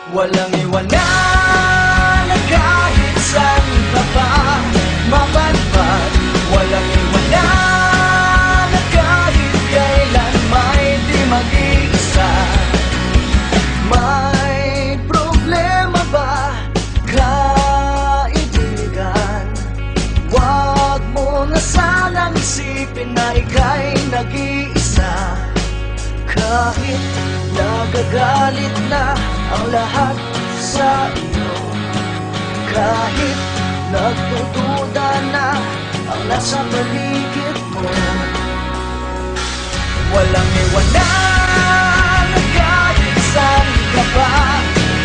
Walang iwanan na kahit saan ka pa mapadpad. Walang iwanan na kahit kailan may di mag-iisa. May problema ba, kaibigan? Huwag mo na sanang isipin na ika'y nag-iisa. Kahit nagagalit na ang lahat sa iyo, kahit nagdududa na ang nasa paligid mo, walang iwanan na kahit saan ka pa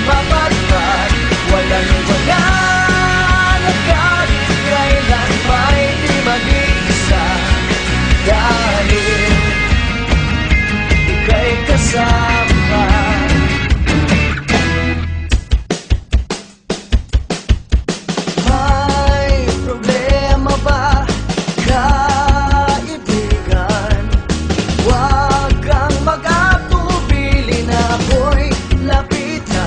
mapadpad. Walang iwanan na kahit kailan may di mag-iisa. Dahil ika'y kasama. May problema ba, kaibigan? Huwag kang mag-atubili na ako'y lapitan.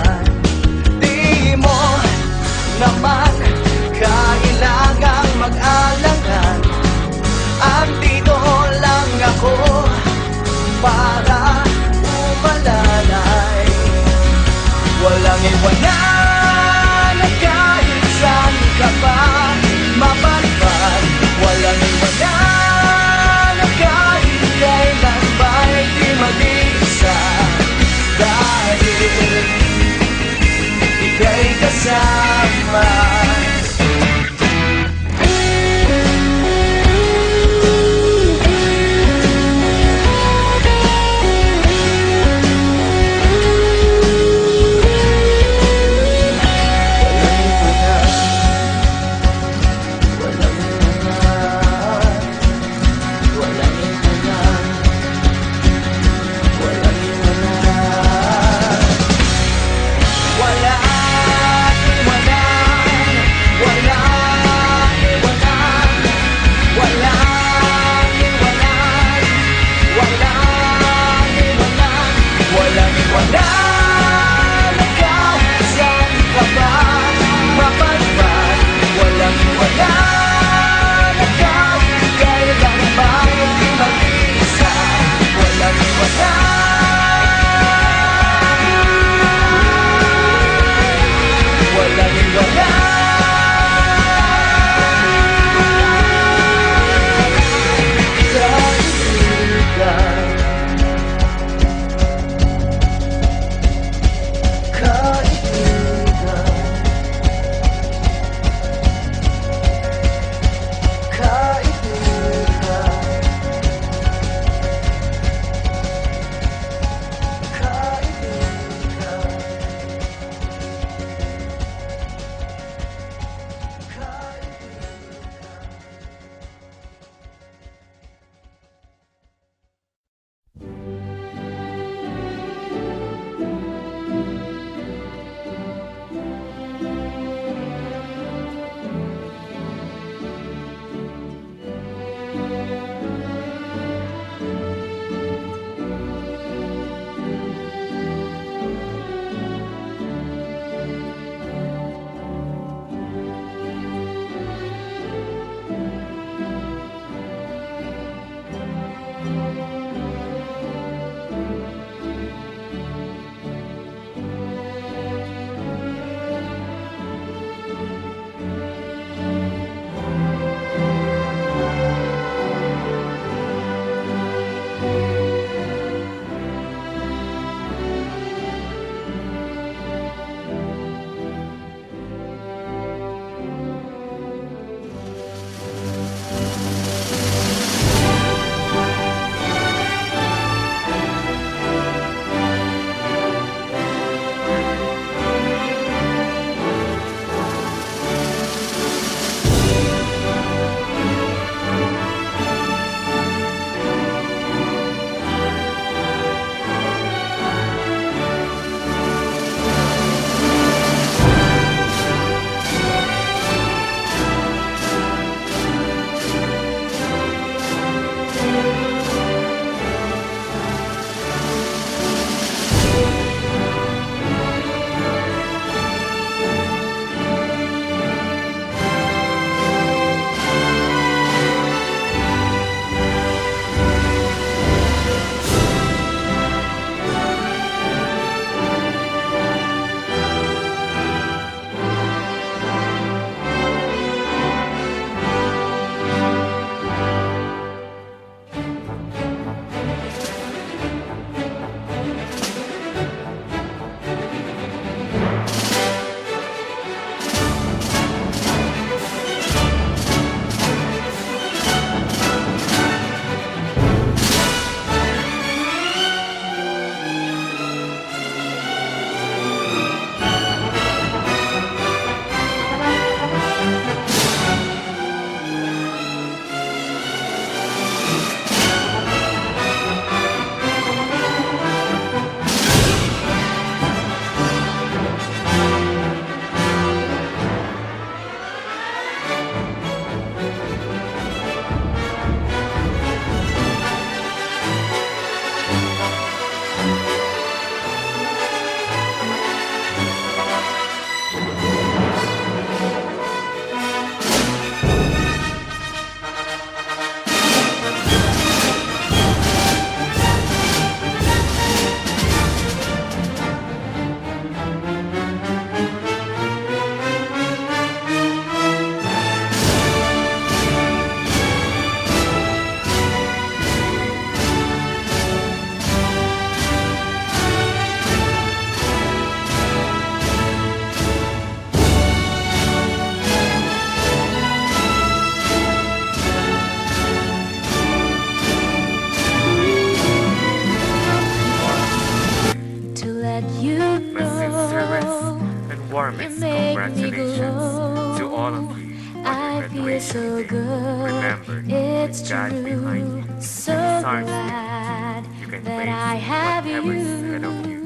feels so good. Remember, It's with God behind true. you, So and stars with glad you can that face I have whatever is ahead of you. you.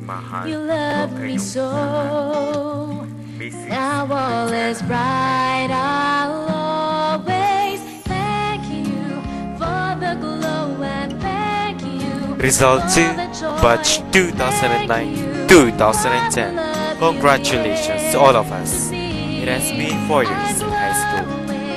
Mahal, You love huwag me kayong so. Mrs. Now all is Rosetta. bright. I'll always thank you for the glow and thank you. Result for 2, the joy. Batch 2009-2010. Congratulations to all of us. It has been 4 years in high school.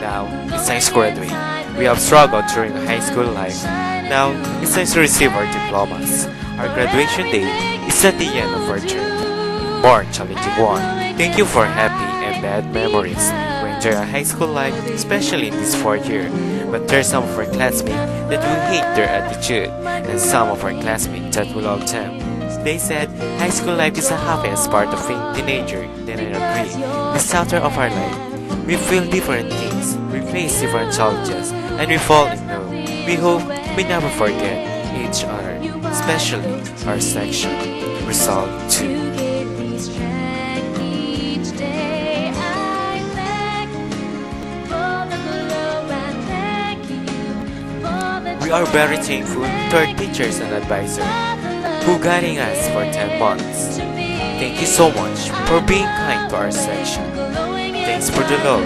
Now, it's time to graduate. We have struggled during high school life. Now, it's time to receive our diplomas. Our graduation day is at the end of our journey. More challenging one. Thank you for happy and bad memories. We enjoy our high school life, especially in this 4th year. But there's some of our classmates that will hate their attitude, and some of our classmates that will love them. They said high school life is the happiest part of being a teenager. Then I agree. The chapter of our life, we feel different things, we face different challenges, and we fall in love. We hope we never forget each other, especially our section. Result 2. You give me strength each day. I thank you for the glow and thank you for the We are very joy. thankful to our teachers and advisors who guiding us for 10 months. Thank you so much for being kind to our section. Thanks for the love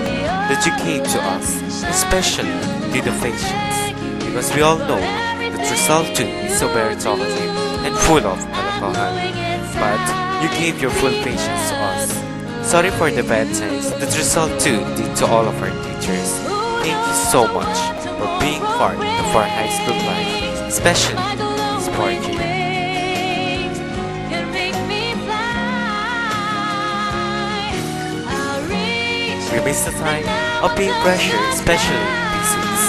that you gave to us, especially to the patients, because we all know that Result 2 is so very talkative and full of alcohol. But you gave your full patience to us. Sorry for the bad times that Result 2 did to all of our teachers. Thank you so much for being part of our high school life, especially this 4th year. We miss the time of being pressured, especially in physics.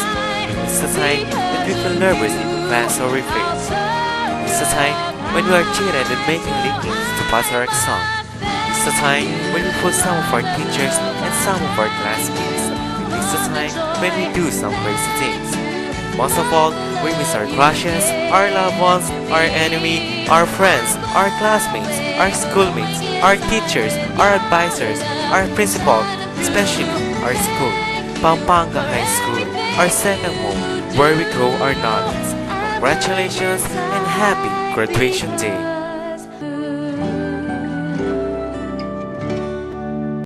We miss the time that we feel nervous in class or refrains. We miss the time when we are cheated and making lickings to pass our exam. We miss the time when we fool some of our teachers and some of our classmates. We miss the time when we do some crazy things. Most of all, we miss our crushes, our loved ones, our enemy, our friends, our classmates, our schoolmates, our teachers, our advisors, our principal, especially our school, Pampanga High School, our second home, where we grow our knowledge. Congratulations and happy graduation day!